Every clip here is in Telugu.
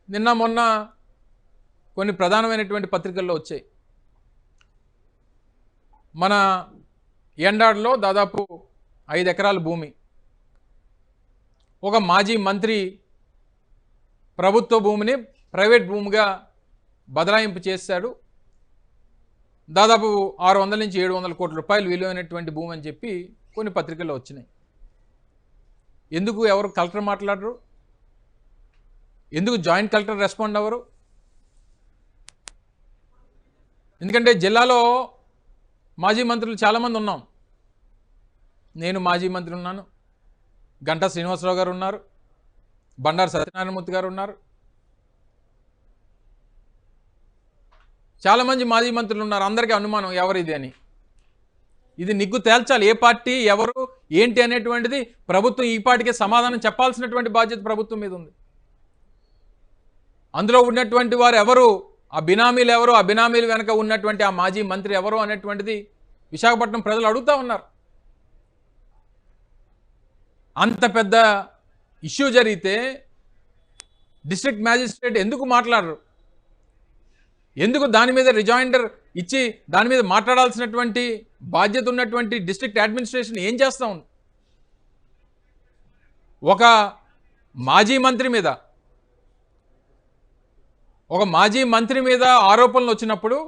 నిన్న మొన్న కొన్ని ప్రధానమైనటువంటి పత్రికల్లో వచ్చాయి. మన ఎండాడలో దాదాపు 5 ఎకరాల భూమి ఒక మాజీ మంత్రి ప్రభుత్వ భూమిని ప్రైవేట్ భూమిగా బదలాయింపు చేశాడు. దాదాపు 600 నుంచి 700 కోట్ల రూపాయలు విలువైనటువంటి భూమి అని చెప్పి కొన్ని పత్రికల్లో వచ్చినాయి. ఎందుకు ఎవరు కలెక్టర్ మాట్లాడరు? ఎందుకు జాయింట్ కలెక్టర్ రెస్పాండ్ అవ్వరు? ఎందుకంటే జిల్లాలో మాజీ మంత్రులు చాలామంది ఉన్నాం. నేను మాజీ మంత్రి ఉన్నాను, గంటా శ్రీనివాసరావు గారు ఉన్నారు, బండారు సత్యనారాయణమూర్తి గారు ఉన్నారు, చాలామంది మాజీ మంత్రులు ఉన్నారు. అందరికీ అనుమానం ఎవరిది అని. ఇది నిగ్గు తేల్చాలి. ఏ పార్టీ ఎవరు ఏంటి అనేటువంటిది ప్రభుత్వం ఈ పార్టీకి సమాధానం చెప్పాల్సినటువంటి బాధ్యత ప్రభుత్వం మీద ఉంది. అందులో ఉన్నటువంటి వారు ఎవరు, ఆ బినామీలు ఎవరు, ఆ బినామీలు వెనక ఉన్నటువంటి ఆ మాజీ మంత్రి ఎవరు అనేటువంటిది విశాఖపట్నం ప్రజలు అడుగుతూ ఉన్నారు. అంత పెద్ద ఇష్యూ జరిగితే డిస్ట్రిక్ట్ మ్యాజిస్ట్రేట్ ఎందుకు మాట్లాడరు? ఎందుకు దాని మీద రిజాయిండర్ ఇచ్చి దాని మీద మాట్లాడాల్సినటువంటి బాధ్యత ఉన్నటువంటి డిస్ట్రిక్ట్ అడ్మినిస్ట్రేషన్ ఏం చేస్తూ ఉంది? ఒక మాజీ మంత్రి మీద ఆరోపణలు వచ్చినప్పుడు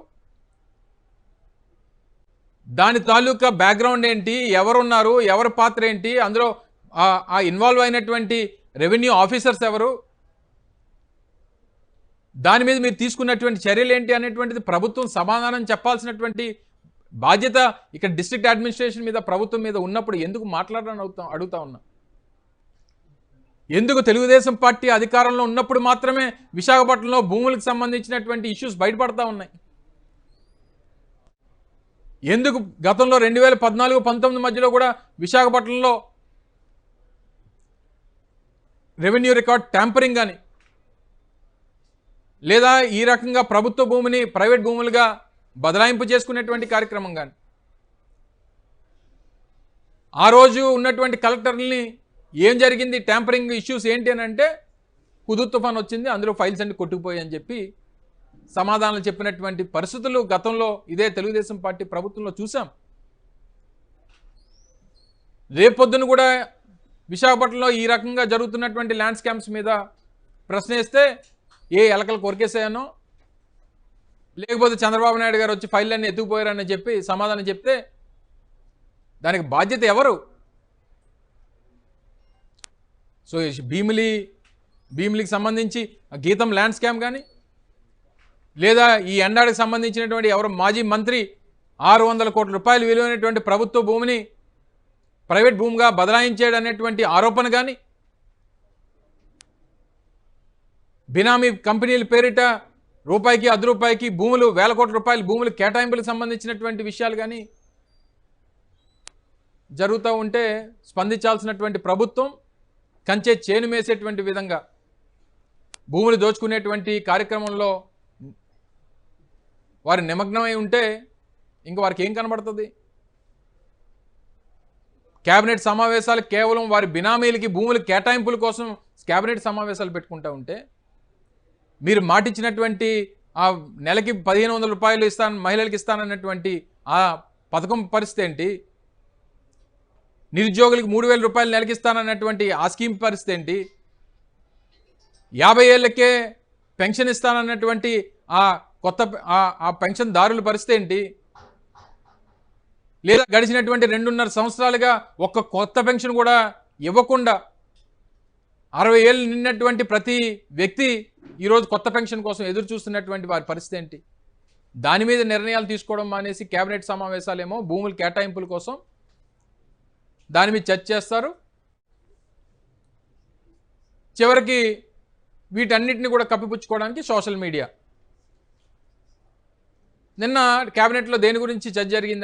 దాని తాలూకా బ్యాక్గ్రౌండ్ ఏంటి, ఎవరున్నారు, ఎవరి పాత్ర ఏంటి, అందులో ఆ ఇన్వాల్వ్ అయినటువంటి రెవెన్యూ ఆఫీసర్స్ ఎవరు, దాని మీద మీరు తీసుకున్నటువంటి చర్యలు ఏంటి అనేటువంటిది ప్రభుత్వం సమాధానం చెప్పాల్సినటువంటి బాధ్యత ఇక్కడ డిస్ట్రిక్ట్ అడ్మినిస్ట్రేషన్ మీద ప్రభుత్వం మీద ఉన్నప్పుడు ఎందుకు మాట్లాడాలని అడుగుతా ఉన్నా. ఎందుకు తెలుగుదేశం పార్టీ అధికారంలో ఉన్నప్పుడు మాత్రమే విశాఖపట్నంలో భూములకు సంబంధించినటువంటి ఇష్యూస్ బయటపడతా ఉన్నాయి? ఎందుకు గతంలో 2014-19 మధ్యలో కూడా విశాఖపట్నంలో రెవెన్యూ రికార్డ్ ట్యాంపరింగ్ కానీ లేదా ఈ రకంగా ప్రభుత్వ భూమిని ప్రైవేట్ భూములుగా బదలాయింపు చేసుకునేటువంటి కార్యక్రమం కానీ, ఆ రోజు ఉన్నటువంటి కలెక్టర్ని ఏం జరిగింది, ట్యాంపరింగ్ ఇష్యూస్ ఏంటి అని అంటే హుదూద్ తుఫాన్ వచ్చింది, అందులో ఫైల్స్ అన్ని కొట్టుకుపోయాయి అని చెప్పి సమాధానాలు చెప్పినటువంటి పరిస్థితులు గతంలో ఇదే తెలుగుదేశం పార్టీ ప్రభుత్వంలో చూసాం. రేపొద్దున కూడా విశాఖపట్నంలో ఈ రకంగా జరుగుతున్నటువంటి ల్యాండ్ స్కామ్స్ మీద ప్రశ్న వేస్తే ఏ ఎలకలు కొరికేసాయనో లేకపోతే చంద్రబాబు నాయుడు గారు వచ్చి ఫైల్ అన్ని ఎత్తుకుపోయారని చెప్పి సమాధానం చెప్తే దానికి బాధ్యత ఎవరు? సో భీమిలికి సంబంధించి గీతం ల్యాండ్ స్కామ్ కానీ లేదా ఈ ఎండాడికి సంబంధించినటువంటి ఎవరు మాజీ మంత్రి 600 కోట్ల రూపాయలు విలువైనటువంటి ప్రభుత్వ భూమిని ప్రైవేట్ భూమిగా బదలాయించాడు అనేటువంటి ఆరోపణ కానీ, బినామీ కంపెనీల పేరిట రూపాయికి అర్ధ రూపాయికి భూములు, వేల కోట్ల రూపాయల భూములు కేటాయింపులకు సంబంధించినటువంటి విషయాలు కానీ జరుగుతూ ఉంటే స్పందించాల్సినటువంటి ప్రభుత్వం కంచె చేను మేసేటువంటి విధంగా భూములు దోచుకునేటువంటి కార్యక్రమంలో వారు నిమగ్నమై ఉంటే ఇంక వారికి ఏం కనబడుతుంది? కేబినెట్ సమావేశాలు కేవలం వారి బినామీలకి భూముల కేటాయింపుల కోసం కేబినెట్ సమావేశాలు పెట్టుకుంటూ ఉంటే, మీరు మాటిచ్చినటువంటి ఆ నెలకి 1500 రూపాయలు ఇస్తాను మహిళలకు ఇస్తానన్నటువంటి ఆ పథకం పరిస్థితి ఏంటి? నిరుద్యోగులకు 3000 రూపాయలు నెలకి ఇస్తానన్నటువంటి ఆ స్కీమ్ పరిస్థితి ఏంటి? 50 ఏళ్ళకే పెన్షన్ ఇస్తానన్నటువంటి ఆ పెన్షన్ దారుల పరిస్థితి ఏంటి? లేదా గడిచినటువంటి 2.5 సంవత్సరాలుగా ఒక్క కొత్త పెన్షన్ కూడా ఇవ్వకుండా 60 ఏళ్ళు నిన్నటువంటి ప్రతి వ్యక్తి ఈరోజు కొత్త పెన్షన్ కోసం ఎదురు చూస్తున్నటువంటి వారి పరిస్థితి ఏంటి? దాని మీద నిర్ణయాలు తీసుకోవడం మానేసి కేబినెట్ సమావేశాలేమో భూముల కేటాయింపుల కోసం దాని మీద చర్చ చేస్తారు. చివరికి వీటన్నిటిని కూడా కప్పిపుచ్చుకోవడానికి సోషల్ మీడియా. నిన్న కేబినెట్లో దేని గురించి చర్చ జరిగింది